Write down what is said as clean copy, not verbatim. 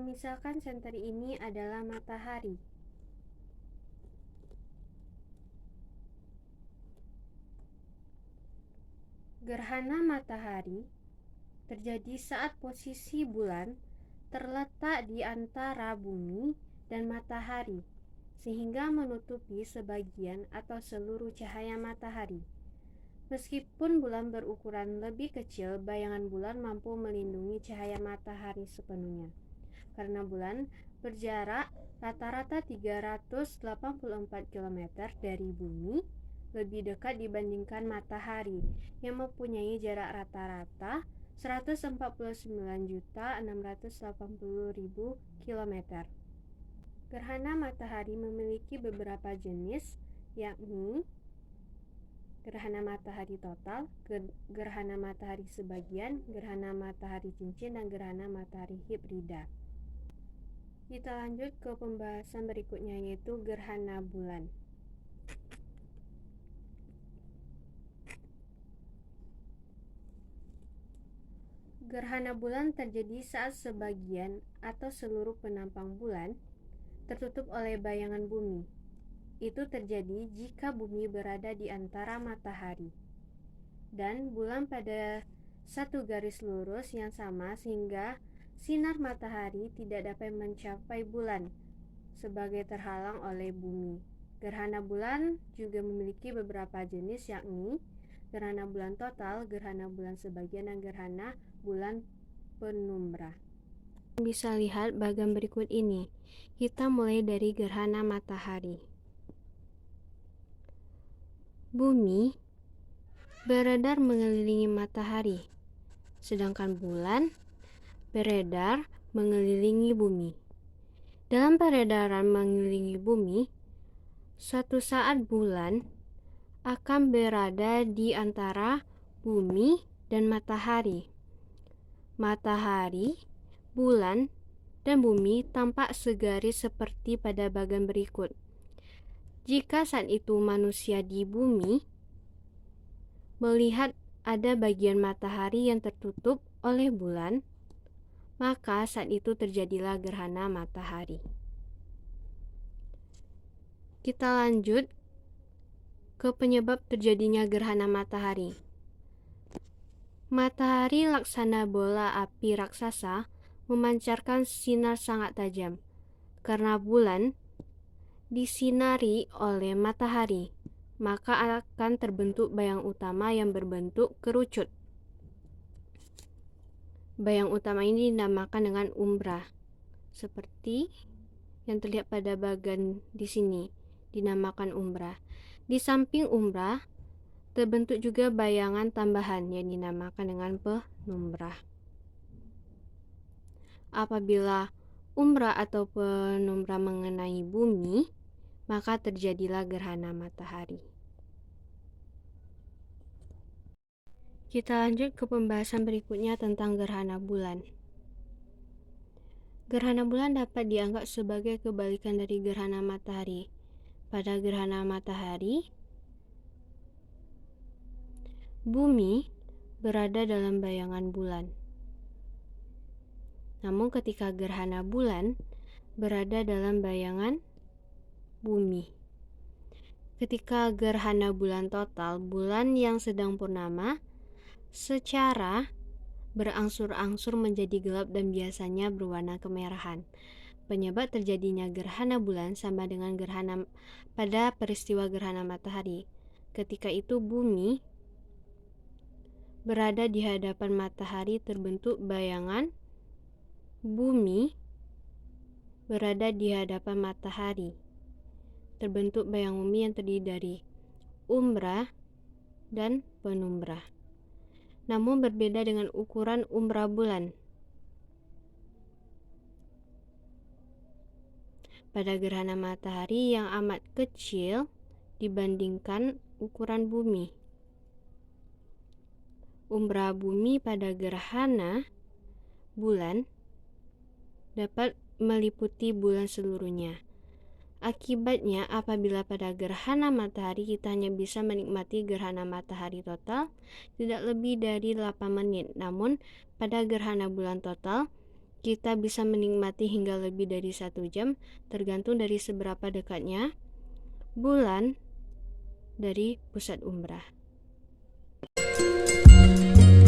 misalkan senter ini adalah matahari. Gerhana matahari terjadi saat posisi bulan terletak di antara bumi dan matahari, sehingga menutupi sebagian atau seluruh cahaya matahari. Meskipun bulan berukuran lebih kecil, bayangan bulan mampu melindungi cahaya matahari sepenuhnya. Karena bulan berjarak rata-rata 384 km dari bumi, lebih dekat dibandingkan matahari yang mempunyai jarak rata-rata 149.680.000 km. Gerhana matahari memiliki beberapa jenis, yakni gerhana matahari total, gerhana matahari sebagian, gerhana matahari cincin, dan gerhana matahari hibrida. Kita lanjut ke pembahasan berikutnya, yaitu gerhana bulan. Gerhana bulan terjadi saat sebagian atau seluruh penampang bulan tertutup oleh bayangan bumi. Itu terjadi jika bumi berada di antara matahari dan bulan pada satu garis lurus yang sama, sehingga sinar matahari tidak dapat mencapai bulan sebagai terhalang oleh bumi. Gerhana bulan juga memiliki beberapa jenis, yakni gerhana bulan total, gerhana bulan sebagian, dan gerhana bulan penumbra. Bisa lihat bagian berikut ini. Kita mulai dari gerhana matahari. Bumi beredar mengelilingi matahari, sedangkan bulan beredar mengelilingi bumi. Dalam peredaran mengelilingi bumi, suatu saat bulan akan berada di antara bumi dan matahari. Matahari, bulan, dan bumi tampak segaris seperti pada bagian berikut. Jika saat itu manusia di bumi melihat ada bagian matahari yang tertutup oleh bulan, maka saat itu terjadilah gerhana matahari. Kita lanjut ke penyebab terjadinya gerhana matahari. Matahari laksana bola api raksasa memancarkan sinar sangat tajam karena bulan disinari oleh matahari, maka akan terbentuk bayang utama yang berbentuk kerucut. Bayang utama ini dinamakan dengan umbra, seperti yang terlihat pada bagian di sini, dinamakan umbra. Di samping umbra terbentuk juga bayangan tambahan yang dinamakan dengan penumbra. Apabila umbra atau penumbra mengenai bumi, maka terjadilah gerhana matahari. Kita lanjut ke pembahasan berikutnya tentang gerhana bulan. Gerhana bulan dapat dianggap sebagai kebalikan dari gerhana matahari. Pada gerhana matahari, bumi berada dalam bayangan bulan. Namun ketika gerhana bulan berada dalam bayangan bumi. Ketika gerhana bulan total, bulan yang sedang purnama secara berangsur-angsur menjadi gelap dan biasanya berwarna kemerahan. Penyebab terjadinya gerhana bulan sama dengan gerhana pada peristiwa gerhana matahari. Ketika itu bumi berada di hadapan matahari, terbentuk bayangan bumi berada di hadapan matahari. Terbentuk bayang bumi yang terdiri dari umbra dan penumbra. Namun berbeda dengan ukuran umbra bulan. Pada gerhana matahari yang amat kecil dibandingkan ukuran bumi. Umbra bumi pada gerhana bulan dapat meliputi bulan seluruhnya. Akibatnya, apabila pada gerhana matahari kita hanya bisa menikmati gerhana matahari total tidak lebih dari 8 menit. Namun, pada gerhana bulan total kita bisa menikmati hingga lebih dari 1 jam, tergantung dari seberapa dekatnya bulan dari pusat umrah.